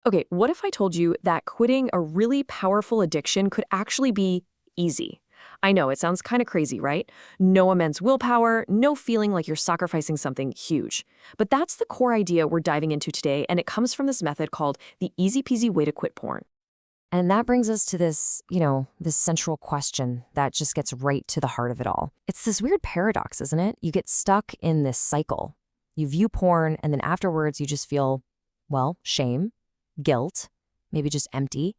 Okay, what if I told you that quitting a really powerful addiction could actually be easy? I know, it sounds kind of crazy, right? No immense willpower, no feeling like you're sacrificing something huge. But that's the core idea we're diving into today, and it comes from this method called the easy peasy way to quit porn. And that brings us to this central question that just gets right to the heart of it all. It's this weird paradox, isn't it? You get stuck in this cycle. You view porn, and then afterwards you just feel, well, shame, guilt, maybe just empty.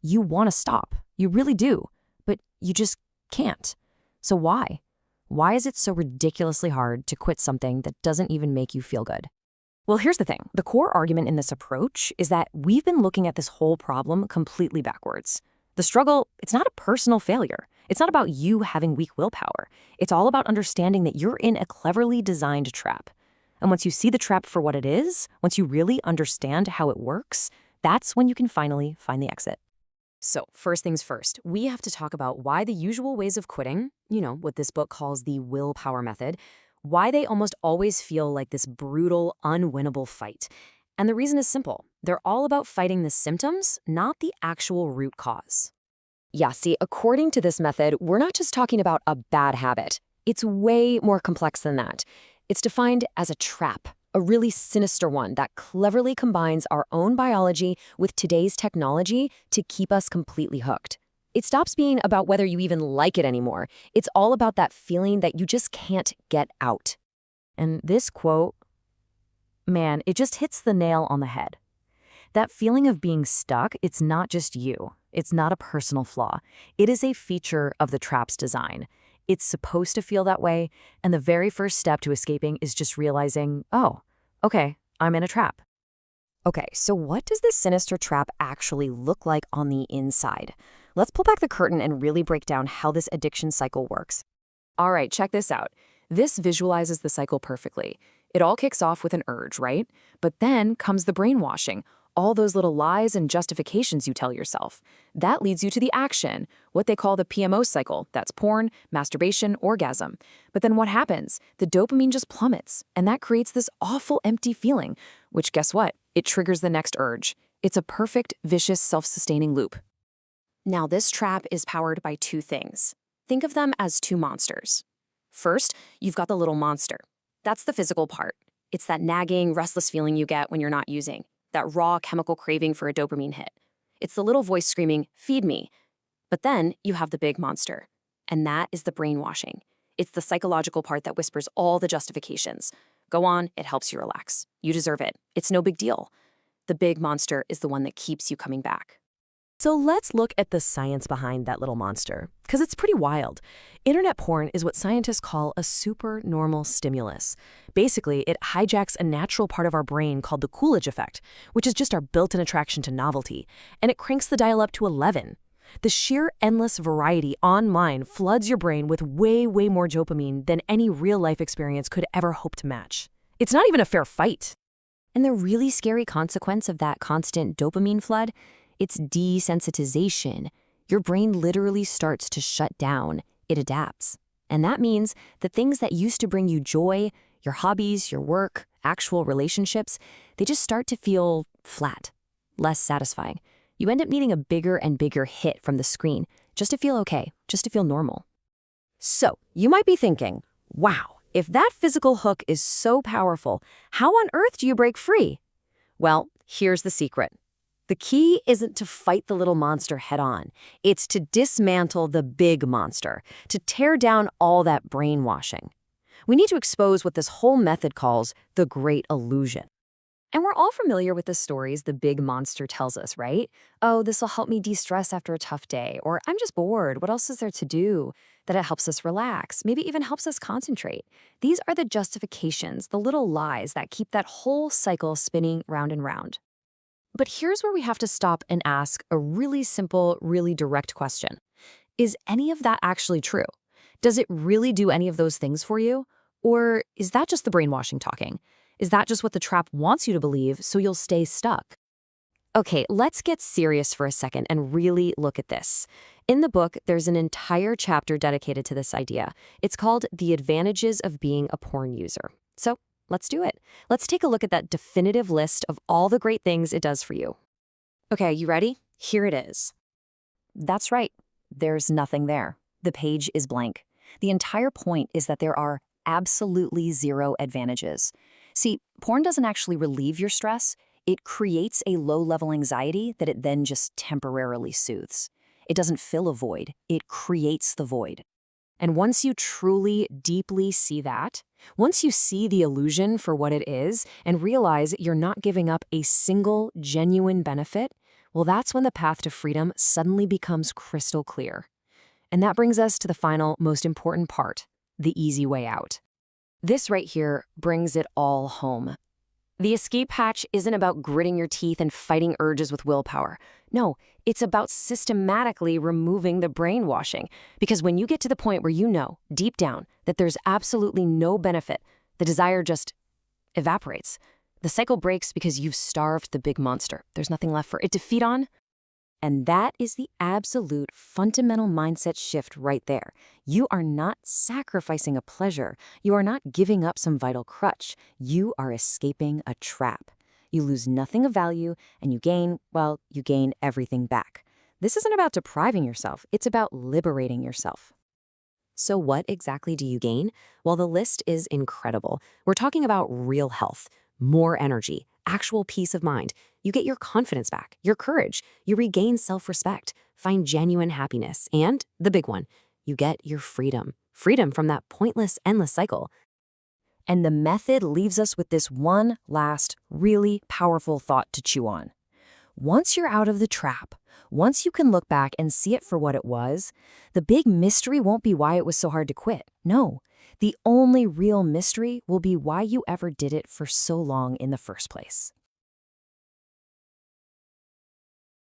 You want to stop. You really do, but you just can't. So why? Why is it so ridiculously hard to quit something that doesn't even make you feel good? Well, here's the thing. The core argument in this approach is that we've been looking at this whole problem completely backwards. The struggle, it's not a personal failure. It's not about you having weak willpower. It's all about understanding that you're in a cleverly designed trap. And once you see the trap for what it is, once you really understand how it works, that's when you can finally find the exit. So, first things first, we have to talk about why the usual ways of quitting, what this book calls the willpower method, why they almost always feel like this brutal, unwinnable fight. And the reason is simple. They're all about fighting the symptoms, not the actual root cause. Yeah, see, according to this method, we're not just talking about a bad habit. It's way more complex than that. It's defined as a trap, a really sinister one that cleverly combines our own biology with today's technology to keep us completely hooked. It stops being about whether you even like it anymore. It's all about that feeling that you just can't get out. And this quote, man, it just hits the nail on the head. That feeling of being stuck, it's not just you. It's not a personal flaw. It is a feature of the trap's design. It's supposed to feel that way, and the very first step to escaping is just realizing, oh, okay, I'm in a trap. Okay, so what does this sinister trap actually look like on the inside? Let's pull back the curtain and really break down how this addiction cycle works. All right, check this out. This visualizes the cycle perfectly. It all kicks off with an urge, right? But then comes the brainwashing, all those little lies and justifications you tell yourself. That leads you to the action, what they call the PMO cycle. That's porn, masturbation, orgasm. But then what happens? The dopamine just plummets, and that creates this awful empty feeling, which guess what? It triggers the next urge. It's a perfect, vicious, self-sustaining loop. Now, this trap is powered by two things. Think of them as two monsters. First, you've got the little monster. That's the physical part. It's that nagging, restless feeling you get when you're not using, that raw chemical craving for a dopamine hit. It's the little voice screaming, "Feed me." But then you have the big monster, and that is the brainwashing. It's the psychological part that whispers all the justifications. Go on, it helps you relax. You deserve it. It's no big deal. The big monster is the one that keeps you coming back. So let's look at the science behind that little monster, because it's pretty wild. Internet porn is what scientists call a supernormal stimulus. Basically, it hijacks a natural part of our brain called the Coolidge effect, which is just our built-in attraction to novelty, and it cranks the dial up to 11. The sheer endless variety online floods your brain with way, way more dopamine than any real-life experience could ever hope to match. It's not even a fair fight. And the really scary consequence of that constant dopamine flood, it's desensitization. Your brain literally starts to shut down. It adapts. And that means the things that used to bring you joy, your hobbies, your work, actual relationships, they just start to feel flat, less satisfying. You end up needing a bigger and bigger hit from the screen just to feel okay, just to feel normal. So, you might be thinking, wow, if that physical hook is so powerful, how on earth do you break free? Well, here's the secret. The key isn't to fight the little monster head on. It's to dismantle the big monster, to tear down all that brainwashing. We need to expose what this whole method calls the great illusion. And we're all familiar with the stories the big monster tells us, right? Oh, this will help me de-stress after a tough day, or I'm just bored, what else is there to do? That it helps us relax, maybe even helps us concentrate. These are the justifications, the little lies that keep that whole cycle spinning round and round. But here's where we have to stop and ask a really simple, really direct question. Is any of that actually true? Does it really do any of those things for you? Or is that just the brainwashing talking? Is that just what the trap wants you to believe so you'll stay stuck? Okay, let's get serious for a second and really look at this. In the book, there's an entire chapter dedicated to this idea. It's called The Advantages of Being a Porn User. So Let's do it. Let's take a look at that definitive list of all the great things it does for you. Okay, you ready? Here it is. That's right. There's nothing there. The page is blank. The entire point is that there are absolutely zero advantages. See, porn doesn't actually relieve your stress. It creates a low-level anxiety that it then just temporarily soothes. It doesn't fill a void. It creates the void. And once you truly, deeply see that, once you see the illusion for what it is and realize you're not giving up a single genuine benefit, well, that's when the path to freedom suddenly becomes crystal clear. And that brings us to the final, most important part, the easy way out. This right here brings it all home. The escape hatch isn't about gritting your teeth and fighting urges with willpower. No, it's about systematically removing the brainwashing. Because when you get to the point where you know, deep down, that there's absolutely no benefit, the desire just evaporates. The cycle breaks because you've starved the big monster. There's nothing left for it to feed on. And that is the absolute fundamental mindset shift right there. You are not sacrificing a pleasure. You are not giving up some vital crutch. You are escaping a trap. You lose nothing of value, and you gain everything back. This isn't about depriving yourself. It's about liberating yourself. So what exactly do you gain? Well, the list is incredible. We're talking about real health, more energy, actual peace of mind. You get your confidence back, your courage. You regain self-respect, find genuine happiness, and the big one, you get your freedom. Freedom from that pointless, endless cycle. And the method leaves us with this one last, really powerful thought to chew on. Once you're out of the trap, once you can look back and see it for what it was, the big mystery won't be why it was so hard to quit. No, the only real mystery will be why you ever did it for so long in the first place.